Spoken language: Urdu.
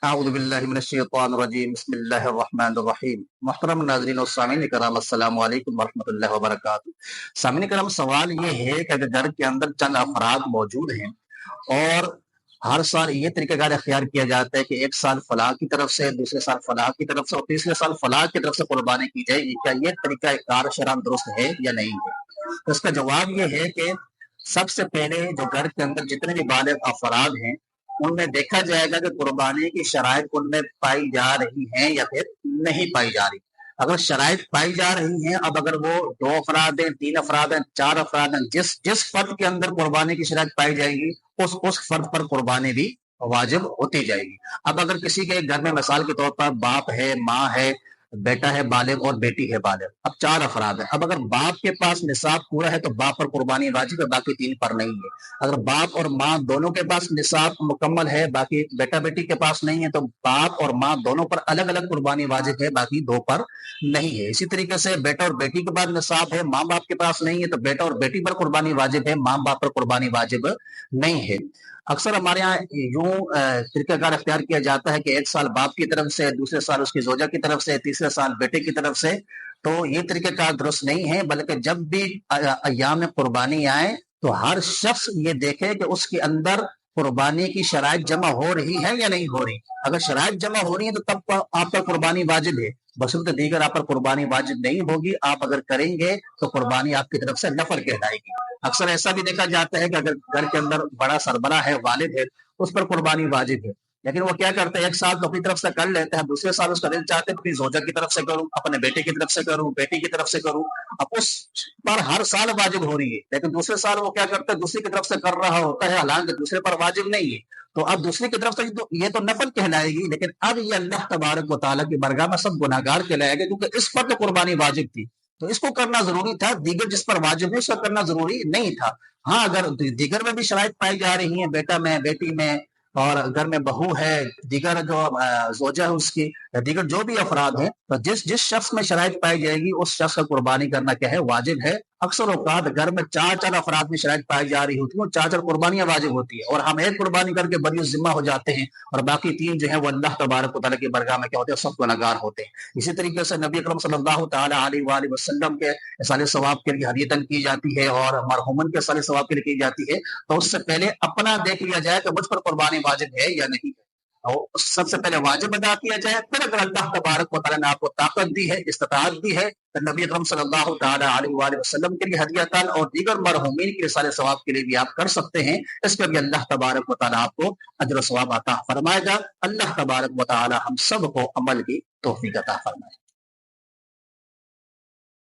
اعوذ باللہ من الشیطان الرجیم بسم اللہ الرحمن الرحیم۔ محترم ناظرین و سامعین کرام، السلام علیکم ورحمۃ اللہ وبرکاتہ۔ سامعین کرام، سوال یہ ہے کہ اگر گھر کے اندر چند افراد موجود ہیں اور ہر سال یہ طریقہ کار اختیار کیا جاتا ہے کہ ایک سال فلاں کی طرف سے، دوسرے سال فلاں کی طرف سے اور تیسرے سال فلاں کی طرف سے قربانی کی جائے گی، کیا یہ طریقہ کار شرعاً درست ہے یا نہیں ہے؟ تو اس کا جواب یہ ہے کہ سب سے پہلے جو گھر کے اندر جتنے بھی بالغ افراد ہیں ان میں دیکھا جائے گا کہ قربانی کی شرائط ان میں پائی جا رہی ہیں یا پھر نہیں پائی جا رہی۔ اگر شرائط پائی جا رہی ہیں، اب اگر وہ 2 افراد ہیں، 3 افراد ہیں، 4 افراد ہیں، جس فرد کے اندر قربانی کی شرائط پائی جائے گی اس فرد پر قربانی بھی واجب ہوتی جائے گی۔ اب اگر کسی کے گھر میں مثال کے طور پر باپ ہے، ماں ہے، بیٹا ہے بالغ اور بیٹی ہے بالغ، اب 4 افراد ہیں۔ اب اگر باپ کے پاس نصاب پورا ہے تو باپ پر قربانی واجب ہے، باقی 3 پر نہیں ہے۔ اگر باپ اور ماں دونوں کے پاس نصاب مکمل ہے، باقی بیٹا بیٹی کے پاس نہیں ہے، تو باپ اور ماں دونوں پر الگ الگ قربانی واجب ہے، باقی 2 پر نہیں ہے۔ اسی طریقے سے بیٹا اور بیٹی کے پاس نصاب ہے، ماں باپ کے پاس نہیں ہے، تو بیٹا اور بیٹی پر قربانی واجب ہے، ماں باپ پر قربانی واجب نہیں ہے۔ اکثر ہمارے یہاں یوں طریقہ کار اختیار کیا جاتا ہے کہ ایک سال باپ کی طرف سے، دوسرے سال اس کی زوجہ کی طرف سے، تیسرے سال بیٹے کی طرف سے۔ تو یہ طریقہ کار درست نہیں ہے، بلکہ جب بھی ایام قربانی آئے تو ہر شخص یہ دیکھے کہ اس کے اندر قربانی کی شرائط جمع ہو رہی ہے یا نہیں ہو رہی۔ اگر شرائط جمع ہو رہی ہے تو تب آپ پر قربانی واجب ہے، بصورت دیگر آپ پر قربانی واجب نہیں ہوگی۔ آپ اگر کریں گے تو قربانی آپ کی طرف سے نفل کہلائے گی۔ اکثر ایسا بھی دیکھا جاتا ہے کہ اگر گھر کے اندر بڑا سربراہ ہے، والد ہے، اس پر قربانی واجب ہے، لیکن وہ کیا کرتے ہیں، ایک سال تو اپنی طرف سے کر لیتے ہیں، دوسرے سال اس کا دل چاہتے ہیں اپنی زوجہ کی طرف سے کروں، اپنے بیٹے کی طرف سے کروں، بیٹی کی طرف سے کروں۔ اب اس پر ہر سال واجب ہو رہی ہے، لیکن دوسرے سال وہ کیا کرتا ہے، دوسری کی طرف سے کر رہا ہوتا ہے، حالانکہ دوسرے پر واجب نہیں ہے۔ تو اب دوسری کی طرف سے یہ تو نفل کہلائے گی، لیکن اب یہ اللہ تبارک و تعالیٰ کی بارگاہ میں سب گناہگار کہلائے گا، کیونکہ اس پر تو قربانی واجب تھی، تو اس کو کرنا ضروری تھا، دیگر جس پر واجب ہے اس کو کرنا ضروری نہیں تھا۔ ہاں، اگر دیگر میں بھی شرائط پائی جا رہی ہیں، بیٹا میں، بیٹی میں، اور گھر میں بہو ہے، دیگر جو زوجہ ہے اس کی، دیگر جو بھی افراد ہیں، تو جس شخص میں شرائط پائی جائے گی اس شخص کا قربانی کرنا کیا ہے، واجب ہے۔ اکثر اوقات گھر میں 4 افراد میں شرائط پائی جا رہی ہوتی ہیں، 4 قربانیاں واجب ہوتی ہے، اور ہم ایک قربانی کر کے بری ذمہ ہو جاتے ہیں، اور باقی 3 جو ہیں وہ اللہ تبارک و تعالیٰ کی بارگاہ میں کیا ہوتے ہیں، سب گنہگار ہوتے ہیں۔ اسی طریقے سے نبی اکرم صلی اللہ تعالیٰ علیہ وآلہ وسلم کے اصال ثواب کے لیے ہدیتن کی جاتی ہے، اور مرحومن کے اصال ثواب کے لیے کی جاتی ہے، تو اس سے پہلے اپنا دیکھ لیا جائے کہ مجھ پر قربانی واجب ہے یا نہیں ہے، اور سب سے پہلے واجب ادا کیا جائے، پھر اگر اللہ تبارک و تعالیٰ نے آپ کو طاقت دی ہے، استطاعت دی ہے، تو نبی اکرم صلی اللہ تعالیٰ علیہ وآلہ وسلم کے لیے ہدیتن اور دیگر مرحومین کے اصال ثواب کے لیے بھی آپ کر سکتے ہیں۔ اس پر بھی اللہ تبارک و تعالیٰ آپ کو اجر و ثواب عطا فرمائے گا۔ اللہ تبارک و تعالیٰ ہم سب کو عمل کی توفیق عطا فرمائے۔